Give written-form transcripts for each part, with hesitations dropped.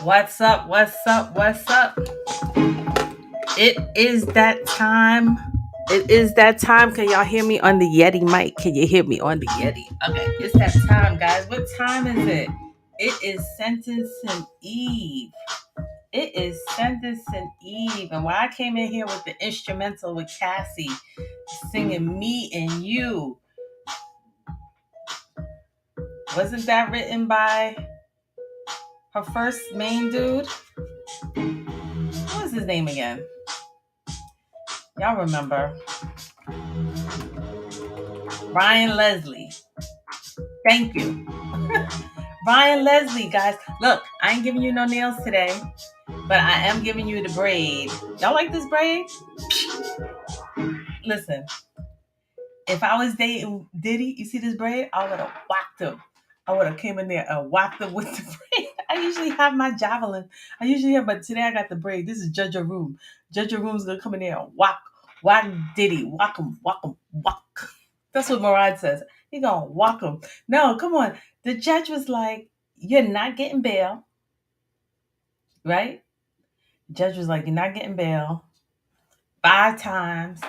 What's up? What's up? What's up? It is that time. It is that time. Can y'all hear me on the Yeti mic? Can you hear me on the Yeti? Okay, it's that time, guys. What time is it? It is Sentencing Eve. It is Sentencing Eve. And while I came in here with the instrumental with Cassie singing Me and You, wasn't that written by her first main dude? What was his name again? Y'all remember? Ryan Leslie. Thank you. Ryan Leslie, guys. Look, I ain't giving you no nails today, but I am giving you the braid. Y'all like this braid? Listen, if I was dating Diddy, you see this braid? I would have whacked him. I would have came in there and whacked him with the braid. I usually have my javelin. But today I got the braid. This is Judge Room. Judge Room's gonna come in there and whack Diddy, whack him, whack. That's what Murad says. He gonna whack him. No, come on. The judge was like, "You're not getting bail, right?" The judge was like, "You're not getting bail 5 times.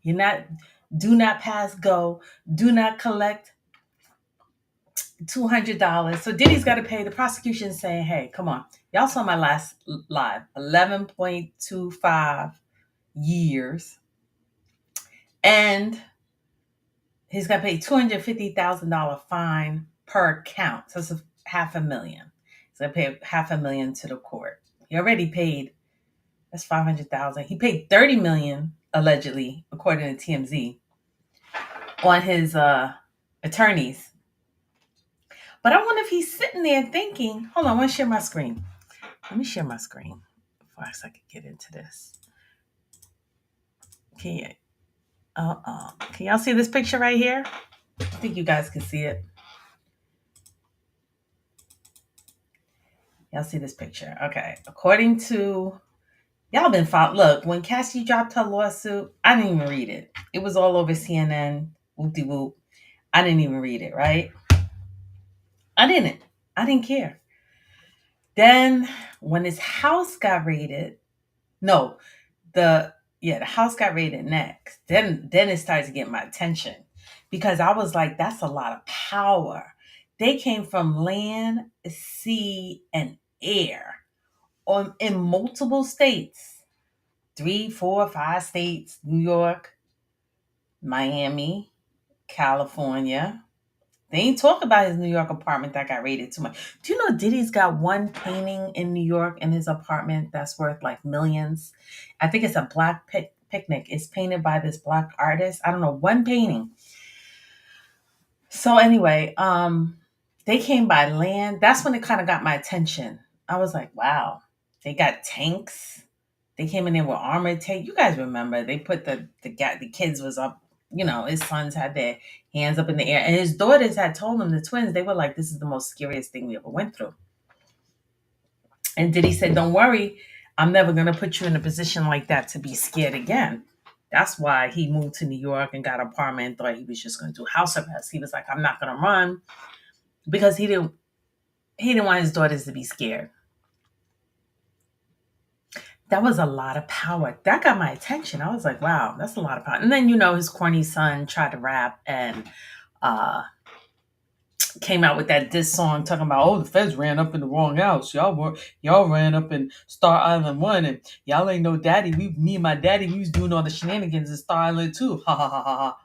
You're not. Do not pass go. Do not collect $200." So Diddy's got to pay. The prosecution saying, "Hey, come on, y'all saw my last live, 11.25 years, and he's got to pay $250,000 fine per count. So it's $500,000. He's gonna pay $500,000 to the court. He already paid. That's $500,000. He paid $30 million allegedly, according to TMZ, on his attorneys. But I wonder if he's sitting there thinking, hold on, I want to share my screen. Let me share my screen before I can get into this. Can y'all see this picture right here? I think you guys can see it. Y'all see this picture? Okay. According to y'all been following. Look, when Cassie dropped her lawsuit, I didn't even read it. It was all over CNN. Whoop whoop. I didn't even read it. Right? I didn't care. Then when his house got raided, no, the house got raided next. Then it started to get my attention because I was like, that's a lot of power. They came from land, sea, and air in multiple states. 3, 4, 5 states: New York, Miami, California. They ain't talk about his New York apartment that got raided too much. Do you know Diddy's got one painting in New York in his apartment that's worth like millions? I think it's a black picnic. It's painted by this black artist. I don't know, one painting. So anyway, they came by land. That's when it kind of got my attention. I was like, wow, they got tanks. They came in there with armored tank. You guys remember they put the kids was up. His sons had their hands up in the air, and his daughters had told him, the twins, they were like, "This is the most scariest thing we ever went through." And Diddy said, "Don't worry, I'm never gonna put you in a position like that to be scared again." That's why he moved to New York and got an apartment and thought he was just gonna do house arrest. He was like, "I'm not gonna run," because he didn't want his daughters to be scared. That was a lot of power. That got my attention. I was like, wow, that's a lot of power. And then, his corny son tried to rap and came out with that diss song talking about, oh, the feds ran up in the wrong house. Y'all ran up in Star Island 1 and y'all ain't no daddy. Me and my daddy, we was doing all the shenanigans in Star Island 2. Ha ha ha ha ha.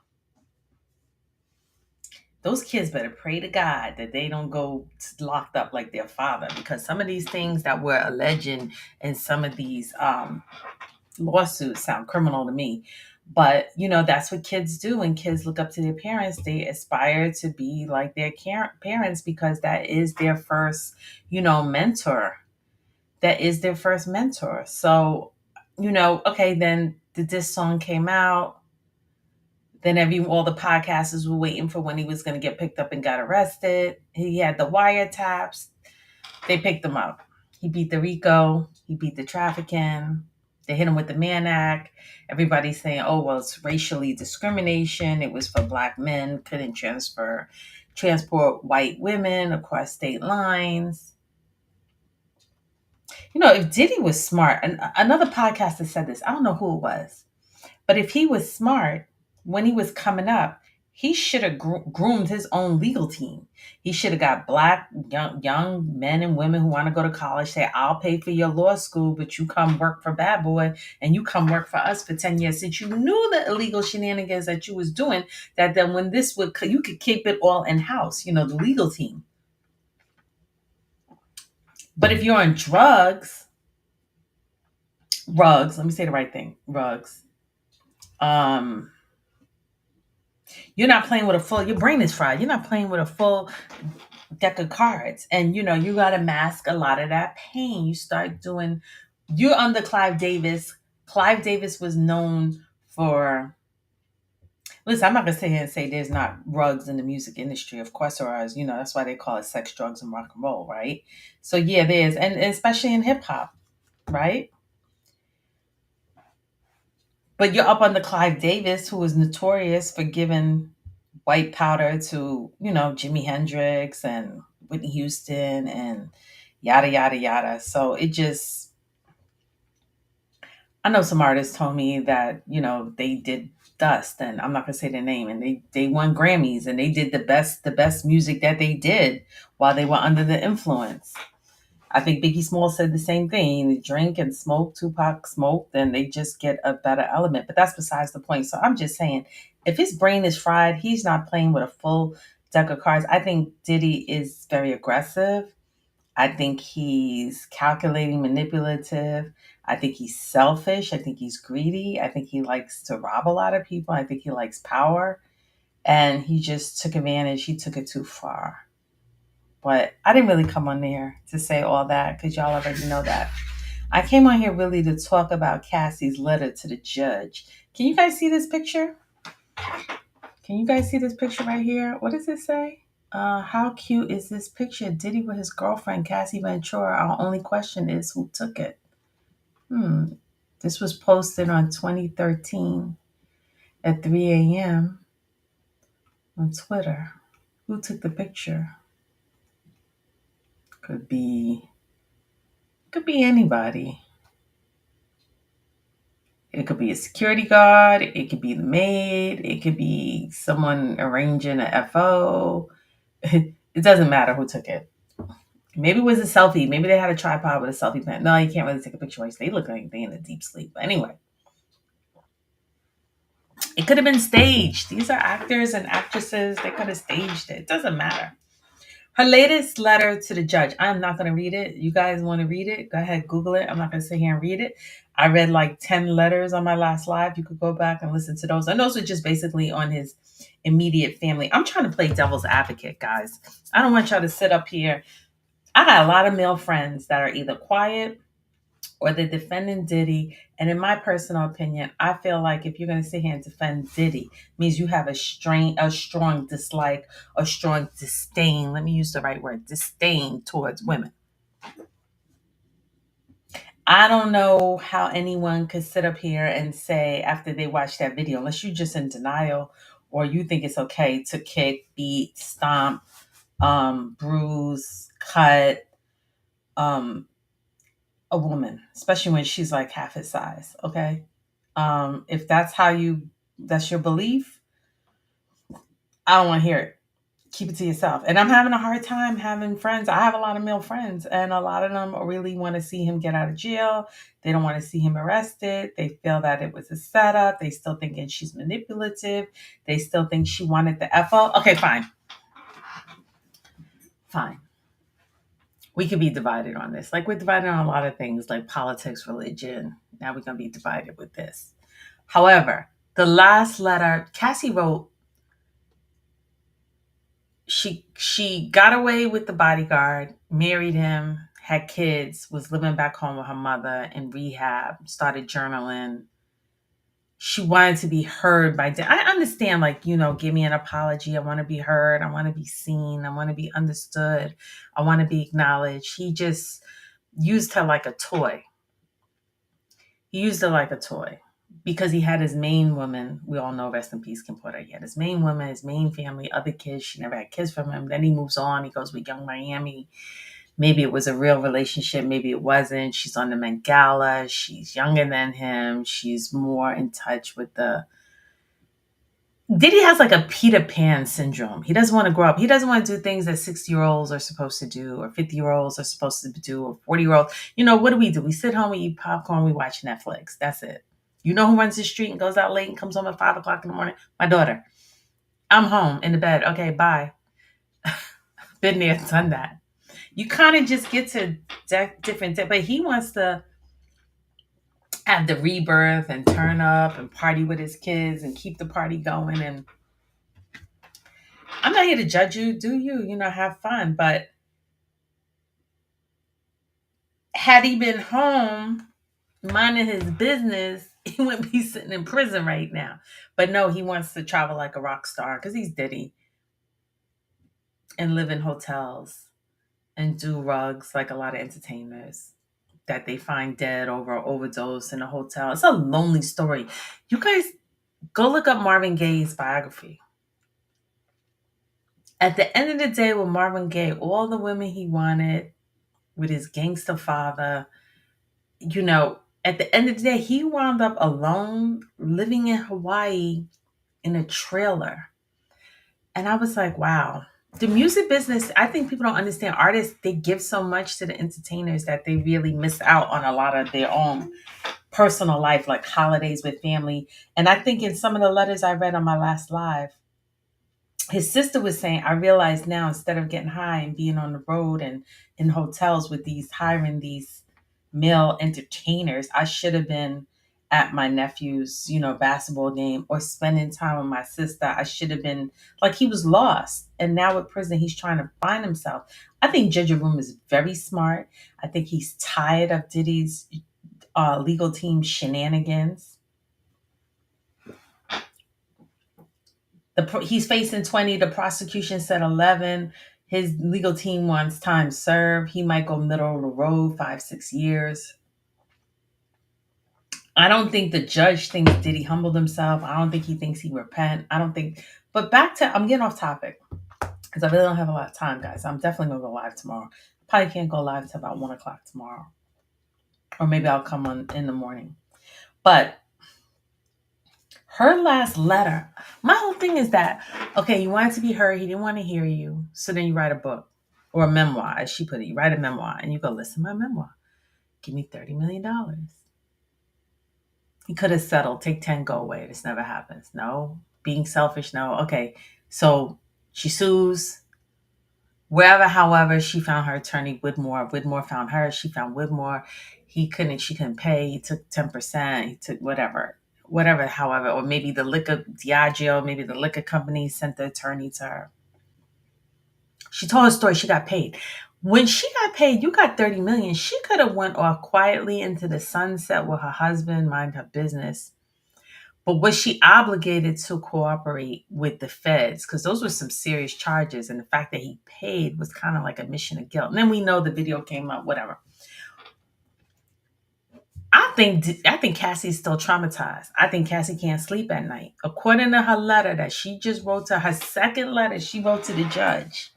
Those kids better pray to God that they don't go locked up like their father, because some of these things that were alleged in some of these lawsuits sound criminal to me. But, that's what kids do. When kids look up to their parents, they aspire to be like their parents because that is their first, mentor. That is their first mentor. So, okay, then this song came out. Then all the podcasters were waiting for when he was going to get picked up and got arrested. He had the wiretaps. They picked him up. He beat the RICO. He beat the trafficking. They hit him with the Mann Act. Everybody's saying, oh, well, it's racially discrimination. It was for black men, couldn't transport white women across state lines. If Diddy was smart, and another podcaster said this, I don't know who it was, but if he was smart when he was coming up, he should have groomed his own legal team. He should have got black young men and women who want to go to college. Say, I'll pay for your law school, but you come work for Bad Boy and you come work for us for 10 years. Since you knew the illegal shenanigans that you was doing, that then when you could keep it all in house. The legal team. But if you're on rugs. Let me say the right thing, rugs. Um, you're not playing with a full. Your brain is fried. You're not playing with a full deck of cards, and you got to mask a lot of that pain. You start doing. You're under Clive Davis. Clive Davis was known for. Listen, I'm not gonna sit here and say there's not rugs in the music industry. Of course there are. That's why they call it sex, drugs, and rock and roll, right? So yeah, there's, and especially in hip hop, right? But you're up under Clive Davis, who was notorious for giving white powder to, Jimi Hendrix and Whitney Houston and yada, yada, yada. So it just, I know some artists told me that, they did Dust, and I'm not going to say their name, and they won Grammys, and they did the best music that they did while they were under the influence. I think Biggie Smalls said the same thing. They drink and smoke, Tupac smoked, then they just get a better element. But that's besides the point. So I'm just saying, if his brain is fried, he's not playing with a full deck of cards. I think Diddy is very aggressive. I think he's calculating, manipulative. I think he's selfish. I think he's greedy. I think he likes to rob a lot of people. I think he likes power. And he just took advantage. He took it too far. But I didn't really come on there to say all that because y'all already know that. I came on here really to talk about Cassie's letter to the judge. Can you guys see this picture? Can you guys see this picture right here? What does it say? How cute is this picture? Diddy with his girlfriend, Cassie Ventura. Our only question is who took it? This was posted on 2013 at 3 a.m. on Twitter. Who took the picture? Could be anybody. It could be a security guard. It could be the maid. It could be someone arranging a FO. It doesn't matter who took it. Maybe it was a selfie. Maybe they had a tripod with a selfie pen. No, you can't really take a picture while they look like they in a deep sleep. But anyway, it could have been staged. These are actors and actresses. They could have staged it. It doesn't matter. Her latest letter to the judge. I'm not going to read it. You guys want to read it? Go ahead, Google it. I'm not going to sit here and read it. I read like 10 letters on my last live. You could go back and listen to those. And those are just basically on his immediate family. I'm trying to play devil's advocate, guys. I don't want y'all to sit up here. I got a lot of male friends that are either quiet or they're defending Diddy. And in my personal opinion, I feel like if you're going to sit here and defend Diddy, means you have a strong dislike, a strong disdain. Let me use the right word, disdain towards women. I don't know how anyone could sit up here and say after they watch that video, unless you're just in denial or you think it's okay to kick, beat, stomp, bruise, cut, a woman, especially when she's like half his size. Okay. If that's your belief, I don't want to hear it. Keep it to yourself. And I'm having a hard time having friends. I have a lot of male friends, and a lot of them really want to see him get out of jail. They don't want to see him arrested. They feel that it was a setup. They still thinking she's manipulative. They still think she wanted the FO. Okay, fine. Fine. We could be divided on this. Like we're divided on a lot of things like politics, religion. Now we're going to be divided with this. However, the last letter Cassie wrote, she got away with the bodyguard, married him, had kids, was living back home with her mother in rehab, started journaling. She wanted to be heard by I understand, like, give me an apology. I want to be heard. I want to be seen. I want to be understood. I want to be acknowledged. He just used her like a toy. He used her like a toy because he had his main woman. We all know, rest in peace, Kim Porter. He had his main woman, his main family, other kids. She never had kids from him. Then he moves on. He goes with Young Miami. Maybe it was a real relationship. Maybe it wasn't. She's on the Met Gala. She's younger than him. She's more in touch with the. Diddy has like a Peter Pan syndrome. He doesn't want to grow up. He doesn't want to do things that 60-year-olds are supposed to do, or 50-year-olds are supposed to do, or 40-year-olds. What do? We sit home, we eat popcorn, we watch Netflix. That's it. You know who runs the street and goes out late and comes home at 5 o'clock in the morning? My daughter. I'm home in the bed. Okay, bye. Been there, done that. You kind of just get to different, but he wants to have the rebirth and turn up and party with his kids and keep the party going. And I'm not here to judge you. Do you, have fun. But had he been home minding his business, he wouldn't be sitting in prison right now. But no, he wants to travel like a rock star because he's Diddy and live in hotels and do rugs like a lot of entertainers that they find dead over an overdose in a hotel. It's a lonely story. You guys go look up Marvin Gaye's biography. At the end of the day, with Marvin Gaye, all the women he wanted, with his gangster father, at the end of the day, he wound up alone living in Hawaii in a trailer. And I was like, wow. The music business, I think people don't understand. Artists, they give so much to the entertainers that they really miss out on a lot of their own personal life, like holidays with family. And I think in some of the letters I read on my last live, his sister was saying, I realize now, instead of getting high and being on the road and in hotels with hiring these male entertainers, I should have been at my nephew's, basketball game or spending time with my sister. I should have been, like, he was lost. And now with prison, he's trying to find himself. I think Judge Room is very smart. I think he's tired of Diddy's legal team shenanigans. He's facing 20. The prosecution said 11. His legal team wants time served. He might go middle of the road, 5-6 years. I don't think the judge thinks Diddy humbled himself. I don't think he thinks he repent. I don't think. But back to, I'm getting off topic because I really don't have a lot of time, guys. I'm definitely going to go live tomorrow. Probably can't go live till about 1 o'clock tomorrow. Or maybe I'll come on in the morning. But her last letter, my whole thing is that, okay, you wanted to be heard. He didn't want to hear you. So then you write a book or a memoir, as she put it. You write a memoir and you go, listen to my memoir. Give me $30 million. He could have settled, take 10, go away. This never happens. No. Being selfish, no. Okay. So she sues. Wherever, however, she found her attorney, Whitmore. Whitmore found her. She found Whitmore. She couldn't pay. He took 10%. He took whatever, however, or maybe the liquor, Diageo, maybe the liquor company sent the attorney to her. She told her story. She got paid. When she got paid, you got 30 million. She could have went off quietly into the sunset with her husband, mind her business. But was she obligated to cooperate with the feds? Because those were some serious charges. And the fact that he paid was kind of like a admission of guilt. And then we know the video came up, whatever. I think Cassie's still traumatized. I think Cassie can't sleep at night. According to her letter that she just wrote to her second letter, she wrote to the judge.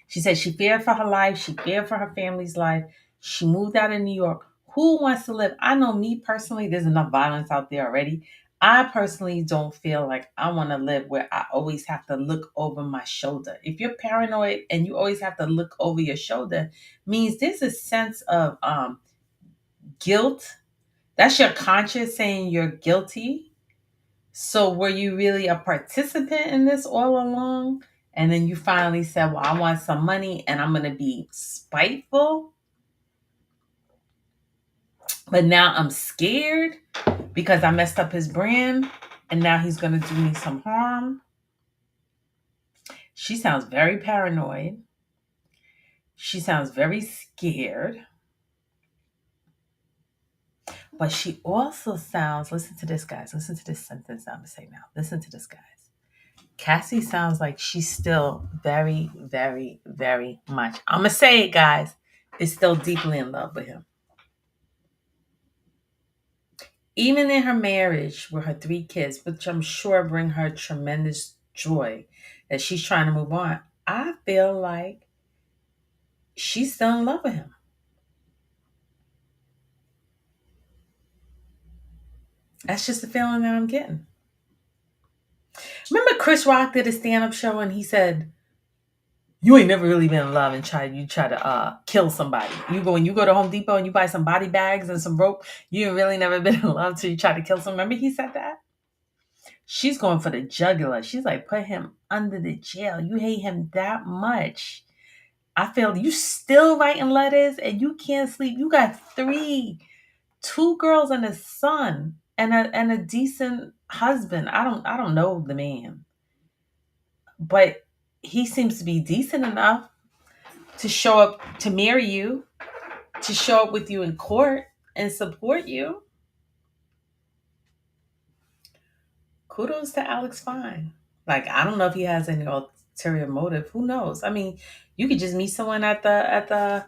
She said she feared for her life. She feared for her family's life. She moved out of New York. Who wants to live? I know me personally, there's enough violence out there already. I personally don't feel like I want to live where I always have to look over my shoulder. If you're paranoid and you always have to look over your shoulder, means there's a sense of guilt. That's your conscience saying you're guilty. So were you really a participant in this all along? And then you finally said, well, I want some money and I'm going to be spiteful. But now I'm scared because I messed up his brand and now he's going to do me some harm. She sounds very paranoid. She sounds very scared. But she also sounds, listen to this, guys. Listen to this sentence I'm going to say now. Listen to this, guys. Cassie sounds like she's still very, very, very much, I'm going to say it, guys, is still deeply in love with him. Even in her marriage with her 3 kids, which I'm sure bring her tremendous joy that she's trying to move on, I feel like she's still in love with him. That's just the feeling that I'm getting. Remember Chris Rock did a stand-up show and he said, you ain't never really been in love and try to kill somebody. You go to Home Depot and you buy some body bags and some rope. You ain't really never been in love till you try to kill someone. Remember he said that? She's going for the jugular. She's like, put him under the jail. You hate him that much. I feel you still writing letters and you can't sleep. You got three, 2 girls and a son and a decent husband. I don't know the man, but he seems to be decent enough to show up to marry you, to show up with you in court and support you. Kudos to Alex Fine. Like, I don't know if he has any ulterior motive. Who knows? I mean, you could just meet someone at the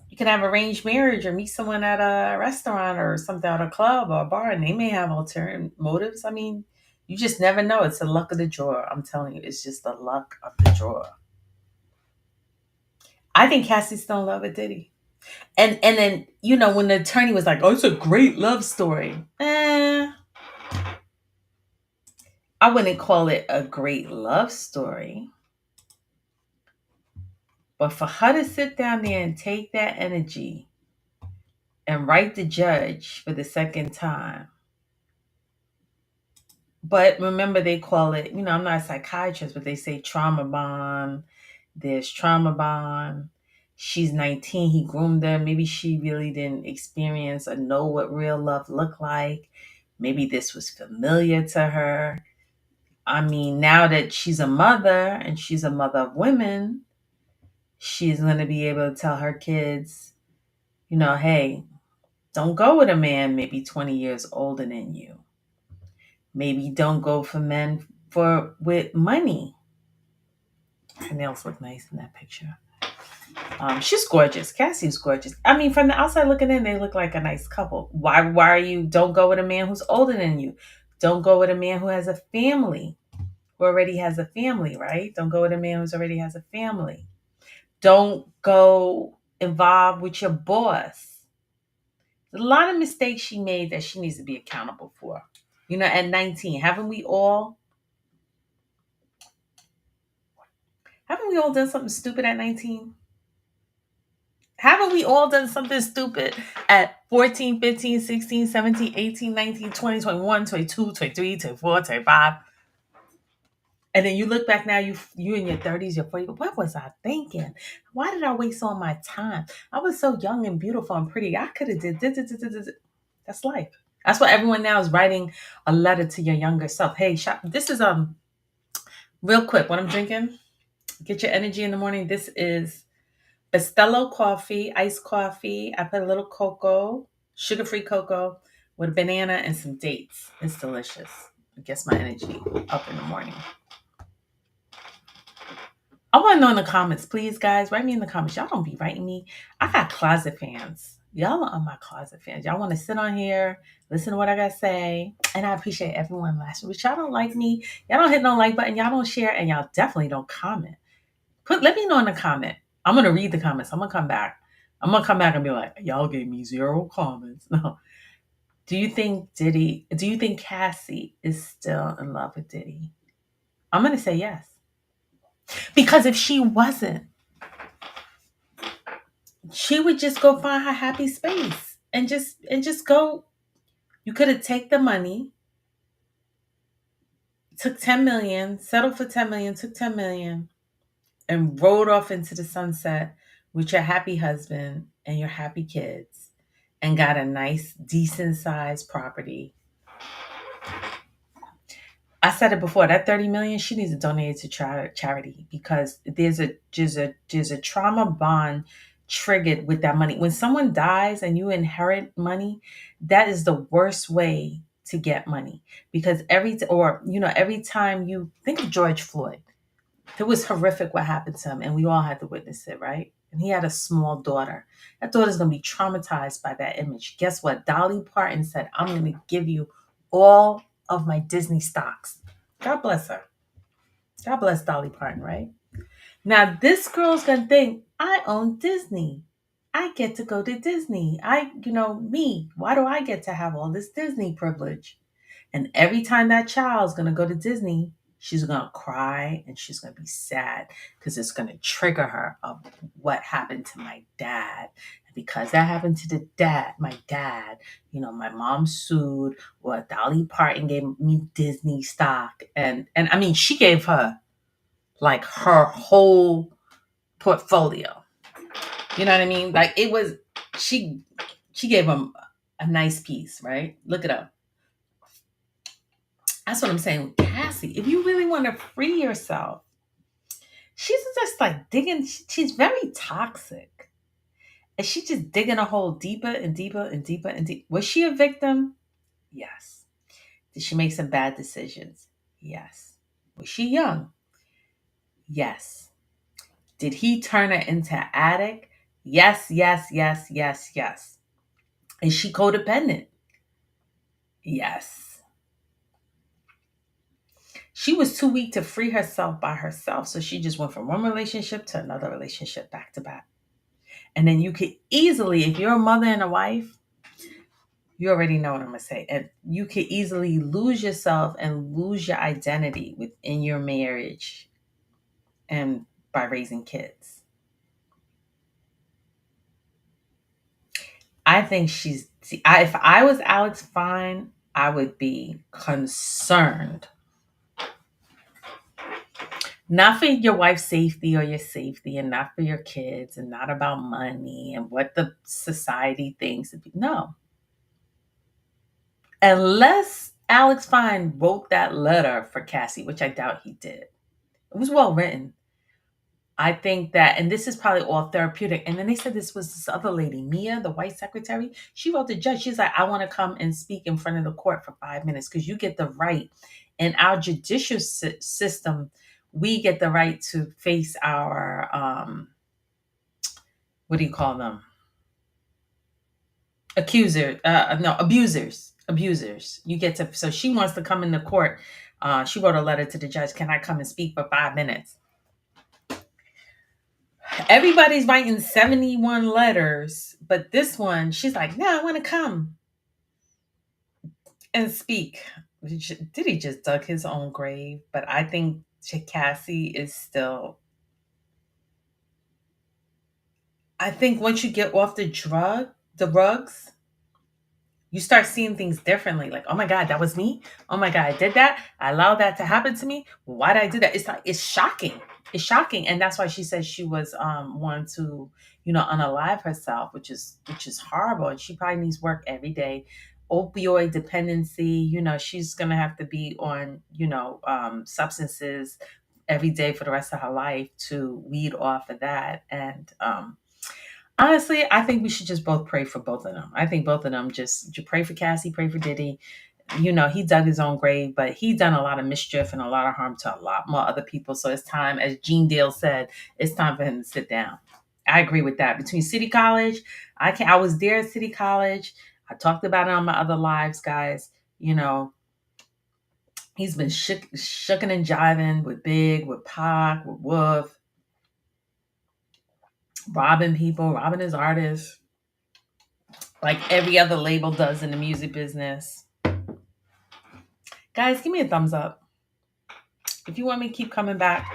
you can have arranged marriage or meet someone at a restaurant or something at a club or a bar and they may have ulterior motives. I mean, you just never know. It's the luck of the draw. I'm telling you, it's just the luck of the draw. I think Cassie's still in love with Diddy. And then, when the attorney was like, oh, it's a great love story. I wouldn't call it a great love story. But for her to sit down there and take that energy and write the judge for the second time. But remember, they call it, I'm not a psychiatrist, but they say trauma bond. There's trauma bond. She's 19. He groomed her. Maybe she really didn't experience or know what real love looked like. Maybe this was familiar to her. I mean, now that she's a mother and she's a mother of women, she's going to be able to tell her kids, hey, don't go with a man maybe 20 years older than you. Maybe don't go for men with money. Her nails look nice in that picture. She's gorgeous. Cassie's gorgeous. I mean, from the outside looking in, they look like a nice couple. Why are you? Don't go with a man who's older than you. Don't go with a man who has a family, who already has a family, right? Don't go with a man who's already has a family. Don't go involved with your boss. There's a lot of mistakes she made that she needs to be accountable for. At 19, haven't we all done something stupid at 19? Haven't we all done something stupid at 14, 15, 16, 17, 18, 19, 20, 21, 22, 23, 24, 25? And then you look back now, you in your 30s, your 40s. What was I thinking? Why did I waste all my time? I was so young and beautiful and pretty. I could have did this. That's life. That's why everyone now is writing a letter to your younger self. Hey, this is real quick. What I'm drinking, get your energy in the morning. This is Bustelo coffee, iced coffee. I put a little cocoa, sugar-free cocoa, with a banana and some dates. It's delicious. It gets my energy up in the morning. I want to know in the comments, please, guys. Write me in the comments. Y'all don't be writing me. I got closet fans. Y'all are my closet fans. Y'all want to sit on here, listen to what I got to say. And I appreciate everyone last week. Y'all don't like me. Y'all don't hit no like button. Y'all don't share. And y'all definitely don't comment. Let me know in the comment. I'm going to read the comments. I'm going to come back. And be like, y'all gave me 0 comments. No. Do you think Cassie is still in love with Diddy? I'm going to say yes. Because if she wasn't, she would just go find her happy space and just go. You could have taken the money, took 10 million, settled for 10 million, took 10 million, and rode off into the sunset with your happy husband and your happy kids and got a nice, decent sized property. I said it before, that 30 million, she needs to donate it to charity because there's a trauma bond triggered with that money. When someone dies and you inherit money, that is the worst way to get money because every time you think of George Floyd, it was horrific what happened to him and we all had to witness it, right? and he had a small daughter. That daughter's going to be traumatized by that image. Guess what? Dolly Parton said, I'm going to give you all of my Disney stocks. God bless her. God bless Dolly Parton, right? Now, this girl's going to think, I own Disney. I get to go to Disney. Me. Why do I get to have all this Disney privilege? And every time that child's going to go to Disney, she's going to cry and she's going to be sad because it's going to trigger her of what happened to my dad. And because that happened to my dad, my mom sued, or Dolly Parton gave me Disney stock. And I mean, she gave her like her whole portfolio. You know what I mean? Like it was, she gave him a nice piece, right? Look it up. That's what I'm saying with Cassie. If you really want to free yourself, she's just like digging. She's very toxic. And she's just digging a hole deeper and deeper and deeper and deeper. Was she a victim? Yes. Did she make some bad decisions? Yes. Was she young? Yes. Did he turn her into an addict? Yes, yes, yes, yes, yes. Is she codependent? Yes. She was too weak to free herself by herself. So she just went from one relationship to another relationship back to back. And then you could easily, if you're a mother and a wife, you already know what I'm going to say. And you could easily lose yourself and lose your identity within your marriage and by raising kids. I think if I was Alex Fine, I would be concerned. Not for your wife's safety or your safety, and not for your kids, and not about money and what the society thinks. No. Unless Alex Fine wrote that letter for Cassie, which I doubt he did. It was well written. I think that, and this is probably all therapeutic. And then they said this was this other lady, Mia, the white secretary. She wrote the judge. She's like, I want to come and speak in front of the court for 5 minutes because you get the right. In our judicial system, we get the right to face our, what do you call them? Abusers. You get to, so she wants to come into court. She wrote a letter to the judge. Can I come and speak for 5 minutes? Everybody's writing 71 letters, but this one, she's like, no, I want to come and speak. Did he just dug his own grave? But I think Cassie is still, I think once you get off the rugs, you start seeing things differently. Like, oh my God, that was me. Oh my God, I did that. I allowed that to happen to me. Why did I do that? It's like, it's shocking. It's shocking. And that's why she says she was wanting to, unalive herself, which is horrible. And she probably needs work every day. Opioid dependency, she's gonna have to be on, substances every day for the rest of her life to weed off of that. And honestly, I think we should just both pray for both of them. I think both of them just pray for Cassie, pray for Diddy. He dug his own grave, but he done a lot of mischief and a lot of harm to a lot more other people. So it's time, as Gene Dale said, it's time for him to sit down. I agree with that. Between City College, I was there at City College. I talked about it on my other lives, guys. He's been shooking and jiving with Big, with Pac, with Wolf, robbing people, robbing his artists, like every other label does in the music business. Guys, give me a thumbs up if you want me to keep coming back.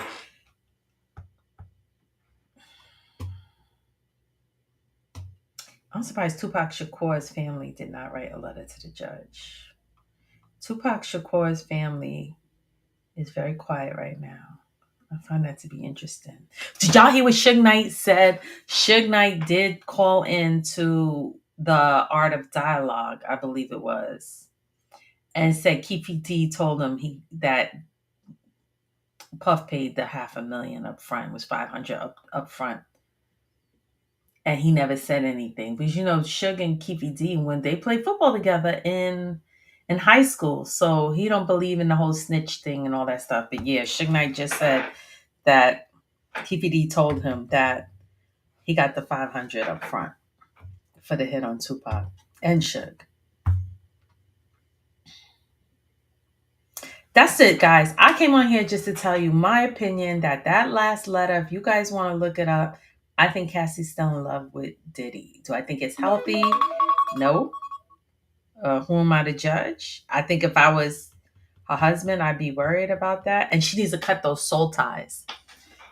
I'm surprised Tupac Shakur's family did not write a letter to the judge. Tupac Shakur's family is very quiet right now. I find that to be interesting. Did y'all hear what Suge Knight said? Suge Knight did call into the Art of Dialogue, I believe it was, and said Keefe D told him that Puff paid the $500,000 up front, was 500 up front. And he never said anything. Because Suge and Keefe D, when they played football together in high school. So he don't believe in the whole snitch thing and all that stuff. But yeah, Suge Knight just said that Keefe D told him that He got the 500 up front for the hit on Tupac and Suge. That's it, guys. I came on here just to tell you my opinion that last letter, if you guys want to look it up, I think Cassie's still in love with Diddy. Do I think it's healthy? No. Who am I to judge? I think if I was her husband, I'd be worried about that. And she needs to cut those soul ties.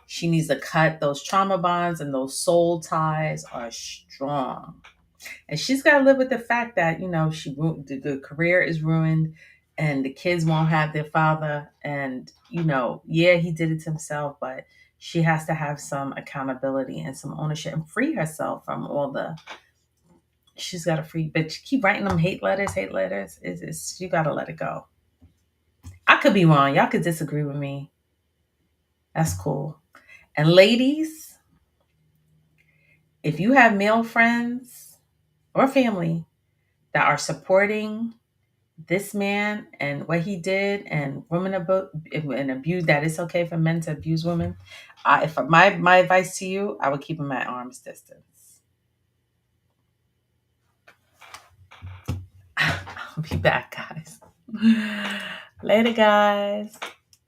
She needs to cut those trauma bonds, and those soul ties are strong. And she's got to live with the fact that, the career is ruined and the kids won't have their father. And, yeah, he did it to himself, but she has to have some accountability and some ownership and free herself from all the, she's got to free, but she keep writing them hate letters. You got to let it go. I could be wrong. Y'all could disagree with me. That's cool. And ladies, if you have male friends or family that are supporting this man and what he did, and women and abuse, that it's okay for men to abuse women, if my advice to you, I would keep him at arm's distance. I'll be back, guys. Later, guys.